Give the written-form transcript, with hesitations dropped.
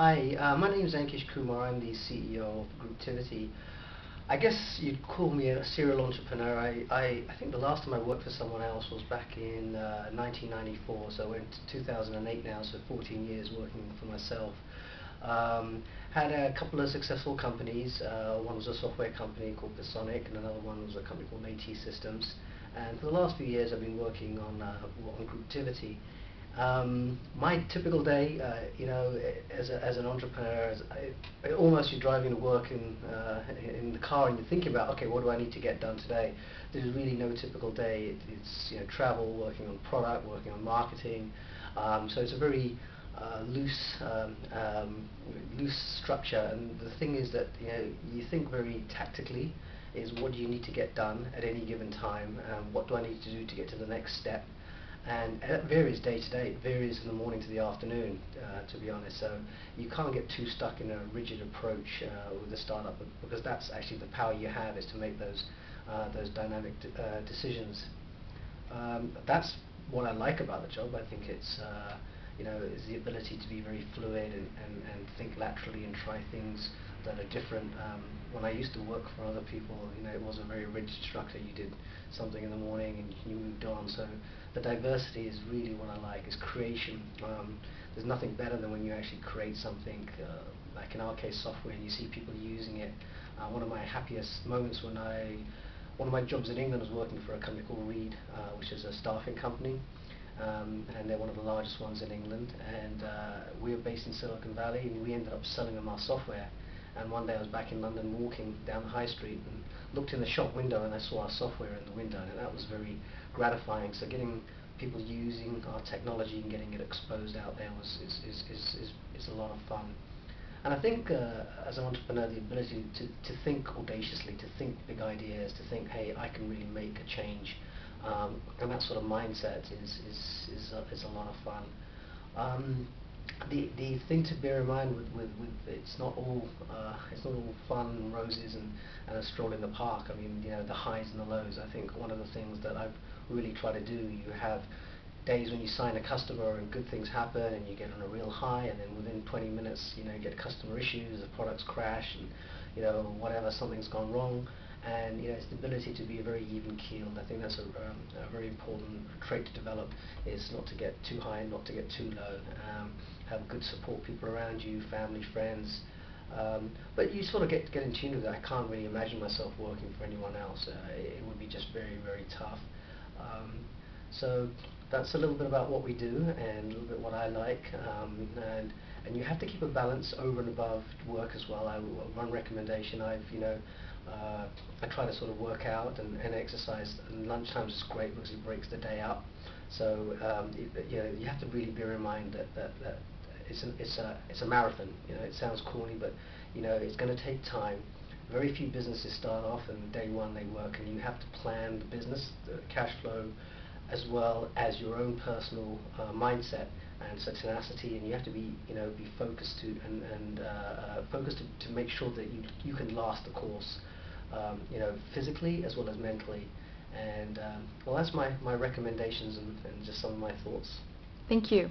Hi, my name is Ankesh. I'm the CEO of Grouptivity. I guess you'd call me a serial entrepreneur. I think the last time I worked for someone else was back in 1994, so we're in 2008 now, so 14 years working for myself. Had a couple of successful companies. One was a software company called Sonic, and another one was a company called AT Systems. And for the last few years, I've been working on Grouptivity. My typical day, as an entrepreneur, almost you're driving to work in the car and you're thinking about, okay, what do I need to get done today? There's really no typical day. It's travel, working on product, working on marketing. So it's a very loose structure. And the thing is that you think very tactically. Is what do you need to get done at any given time? What do I need to do to get to the next step? And it varies day to day. It varies from the morning to the afternoon, to be honest. So you can't get too stuck in a rigid approach with a startup, because that's actually the power you have, is to make those dynamic decisions. That's what I like about the job. I think it's is the ability to be very fluid and think laterally and try things that are different. When I used to work for other people, it was a very rigid structure. You did something in the morning and you moved on. So the diversity is really what I like, is creation. There's nothing better than when you actually create something, like in our case software, and you see people using it. One of my happiest moments one of my jobs in England was working for a company called Reed, which is a staffing company. And they're one of the largest ones in England, and we were based in Silicon Valley, and we ended up selling them our software. And one day I was back in London walking down the high street and looked in the shop window, and I saw our software in the window, and that was very gratifying. So getting people using our technology and getting it exposed out there is a lot of fun. And I think as an entrepreneur, the ability to think audaciously, to think big ideas, to think, hey, I can really make a change, and that sort of mindset is a lot of fun. The thing to bear in mind with it's not all fun and roses and a stroll in the park. I mean, the highs and the lows. I think one of the things that I've really tried to do, you have days when you sign a customer and good things happen and you get on a real high, and then within 20 minutes you get customer issues, the products crash, and whatever, something's gone wrong. And it's the ability to be very even keeled. I think that's a very important trait to develop, is not to get too high, not to get too low. Have good support people around you, family, friends. But you sort of get in tune with it. I can't really imagine myself working for anyone else. It would be just very, very tough. So that's a little bit about what we do and a little bit what I like. And you have to keep a balance over and above work as well. One recommendation, I try to sort of work out and exercise, and lunchtimes is great because it breaks the day up. So you have to really bear in mind that it's a marathon. It sounds corny, but it's going to take time. Very few businesses start off and day one they work, and you have to plan the business, the cash flow, as well as your own personal mindset and tenacity, and you have to be focused to make sure that you can last the course, physically as well as mentally. And well, that's my recommendations and just some of my thoughts. Thank you.